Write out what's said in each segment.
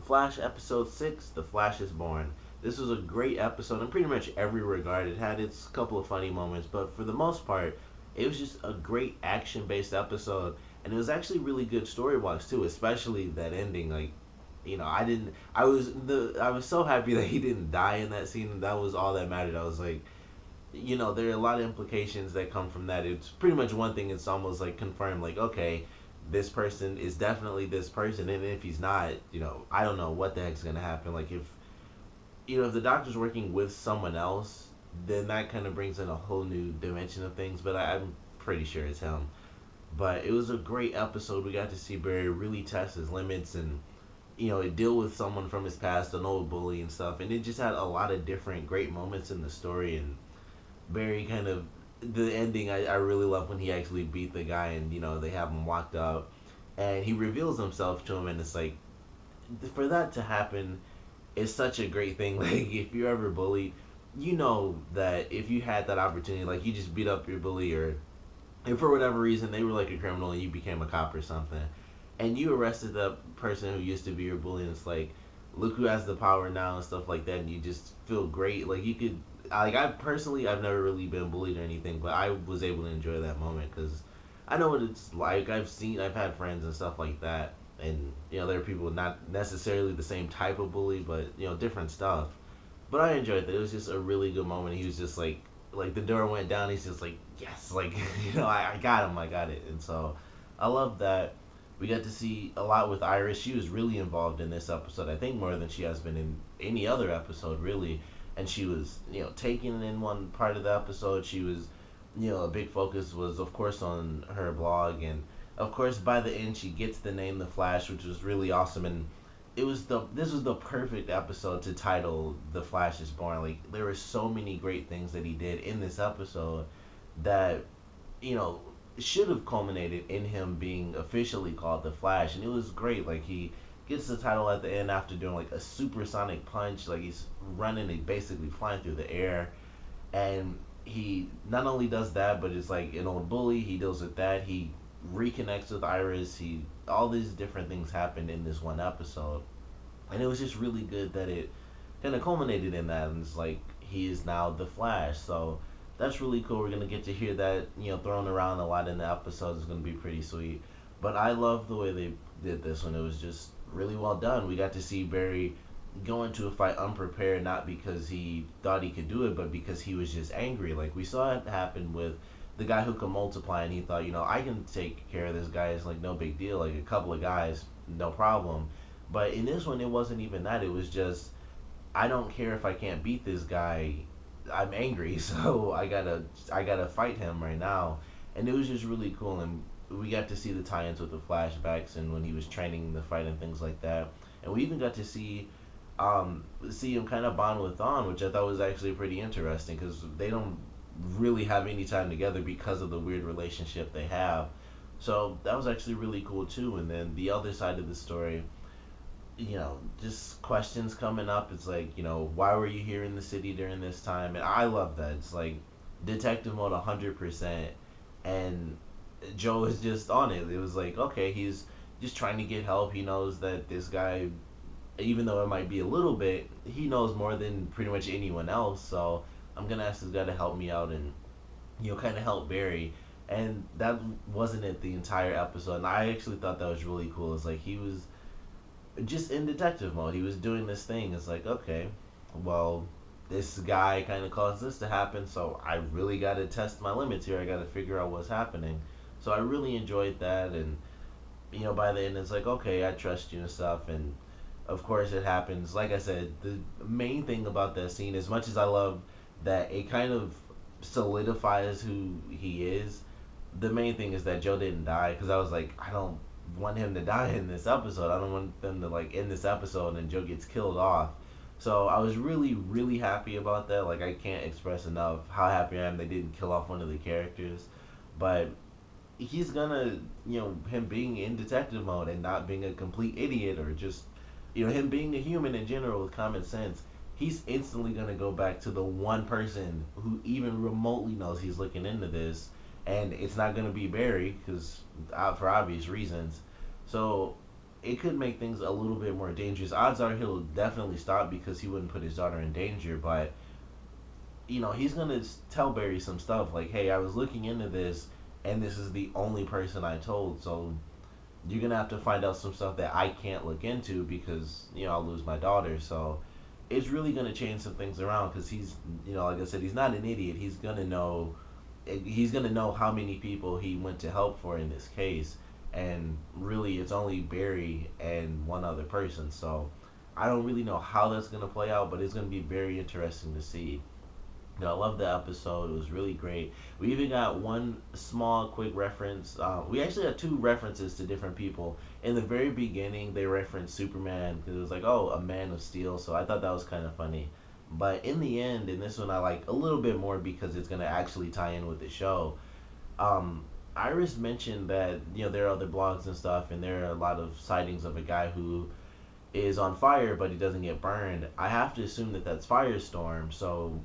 Flash episode 6, The Flash is Born. This was a great episode in pretty much every regard. It had its couple of funny moments, but for the most part, it was just a great action based episode. And it was actually really good story wise too, especially that ending. Like, I didn't. I was so happy that he didn't die in that scene. That was all that mattered. I was like, there are a lot of implications that come from that. It's pretty much one thing. It's almost like confirmed. Like, okay, this person is definitely this person, and if he's not, I don't know what the heck's gonna happen. Like, if the doctor's working with someone else, then that kind of brings in a whole new dimension of things. But I'm pretty sure it's him. But it was a great episode. We got to see Barry really test his limits and deal with someone from his past, an old bully and stuff. And it just had a lot of different great moments in the story. And Barry kind of the ending. I really love when he actually beat the guy and they have him locked up, and he reveals himself to him, and it's like for that to happen is such a great thing. Like if you're ever bullied, you know that if you had that opportunity, like you just beat up your bully, or if for whatever reason they were like a criminal and you became a cop or something, and you arrested the person who used to be your bully, and it's like, look who has the power now and stuff like that, and you just feel great. Like you could, like I personally, I've never really been bullied or anything, but I was able to enjoy that moment because I know what it's like. I've had friends and stuff like that, and there are people not necessarily the same type of bully, but different stuff. But I enjoyed it. It was just a really good moment. He was just like the door went down. He's just like, yes, like I got him, I got it, and so I love that. We got to see a lot with Iris. She was really involved in this episode. I think more than she has been in any other episode, really. And she was, taken in one part of the episode. She was, a big focus was, of course, on her blog. And, of course, by the end, she gets the name The Flash, which was really awesome. And this was the perfect episode to title The Flash is Born. Like, there were so many great things that he did in this episode that, you know, should have culminated in him being officially called the Flash, and it was great. Like he gets the title at the end after doing like a supersonic punch, like he's running and basically flying through the air, and he not only does that, but it's like an old bully. He deals with that. He reconnects with Iris. He all these different things happened in this one episode, and it was just really good that it kind of culminated in that. And it's like he is now the Flash, so that's really cool. We're gonna get to hear that, thrown around a lot in the episodes. It's gonna be pretty sweet. But I love the way they did this one. It was just really well done. We got to see Barry go into a fight unprepared, not because he thought he could do it, but because he was just angry. Like we saw it happen with the guy who could multiply, and he thought, I can take care of this guy. It's like no big deal. Like a couple of guys, no problem. But in this one, it wasn't even that. It was just, I don't care if I can't beat this guy. I'm angry, so I gotta fight him right now. And it was just really cool, and we got to see the tie-ins with the flashbacks and when he was training the fight and things like that. And we even got to see him kind of bond with Dawn, which I thought was actually pretty interesting because they don't really have any time together because of the weird relationship they have. So that was actually really cool too. And then the other side of the story, just questions coming up. It's like, why were you here in the city during this time? And I love that. It's like detective mode 100%. And Joe is just on it. It was like, okay, he's just trying to get help. He knows that this guy, even though it might be a little bit, he knows more than pretty much anyone else. So I'm going to ask this guy to help me out and, kind of help Barry. And that wasn't it the entire episode. And I actually thought that was really cool. It's like he was just in detective mode. He was doing this thing. It's like, okay, well, this guy kind of caused this to happen, so I really got to test my limits here. I got to figure out what's happening. So I really enjoyed that, and by the end, it's like, okay, I trust you and stuff. And of course, it happens. Like I said, the main thing about that scene, as much as I love that it kind of solidifies who he is, the main thing is that Joe didn't die, because I was like, I don't want him to die in this episode. I don't want them to like end this episode and Joe gets killed off. So I was really, really happy about that. Like I can't express enough how happy I am they didn't kill off one of the characters. But he's gonna, him being in detective mode and not being a complete idiot, or just, him being a human in general with common sense, he's instantly gonna go back to the one person who even remotely knows he's looking into this, and it's not gonna be Barry, because for obvious reasons. So it could make things a little bit more dangerous. Odds are he'll definitely stop because he wouldn't put his daughter in danger, but he's gonna tell Barry some stuff like, "Hey, I was looking into this, and this is the only person I told. So you're gonna have to find out some stuff that I can't look into because I'll lose my daughter." So it's really gonna change some things around because he's, like I said, he's not an idiot. He's gonna know how many people he went to help for in this case, and really it's only Barry and one other person. So I don't really know how that's gonna play out, but it's gonna be very interesting to see. I love the episode. It was really great. We even got one small, quick reference. We actually had two references to different people. In the very beginning, they referenced Superman because it was like, oh, a Man of Steel. So I thought that was kind of funny. But in the end, in this one, I like a little bit more because it's going to actually tie in with the show. Iris mentioned that, there are other blogs and stuff, and there are a lot of sightings of a guy who is on fire, but he doesn't get burned. I have to assume that that's Firestorm. So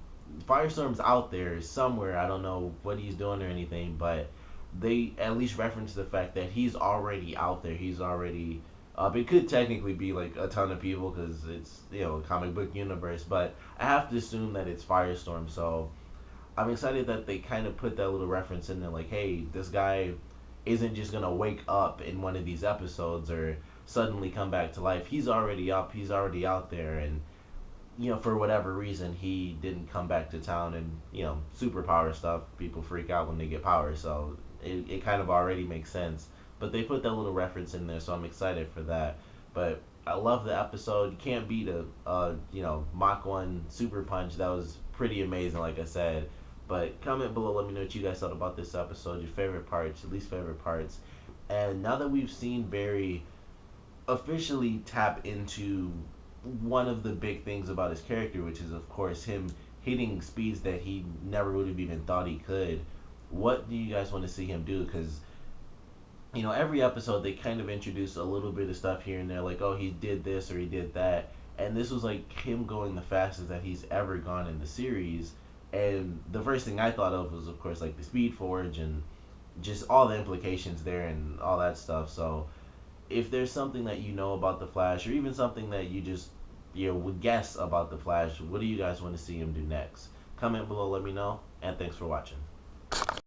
Firestorm's out there somewhere. I don't know what he's doing or anything, but they at least reference the fact that he's already out there. He's already up. It could technically be like a ton of people because it's a comic book universe, but I have to assume that it's Firestorm. So I'm excited that they kind of put that little reference in there, like, hey, this guy isn't just gonna wake up in one of these episodes or suddenly come back to life. He's already up. He's already out there, and for whatever reason, he didn't come back to town. And superpower stuff, people freak out when they get power, so it kind of already makes sense. But they put that little reference in there, so I'm excited for that. But I love the episode. You can't beat a Mach 1 super punch. That was pretty amazing, like I said. But comment below, let me know what you guys thought about this episode, your favorite parts, your least favorite parts. And now that we've seen Barry officially tap into one of the big things about his character, which is, of course, him hitting speeds that he never would have even thought he could, what do you guys want to see him do? Because every episode they kind of introduce a little bit of stuff here and there, like, oh, he did this or he did that, and this was like him going the fastest that he's ever gone in the series. And the first thing I thought of was, of course, like the Speed Forge and just all the implications there and all that stuff. So if there's something that about the Flash, or even something that you just would guess about the Flash, what do you guys want to see him do next? Comment below, let me know, and thanks for watching.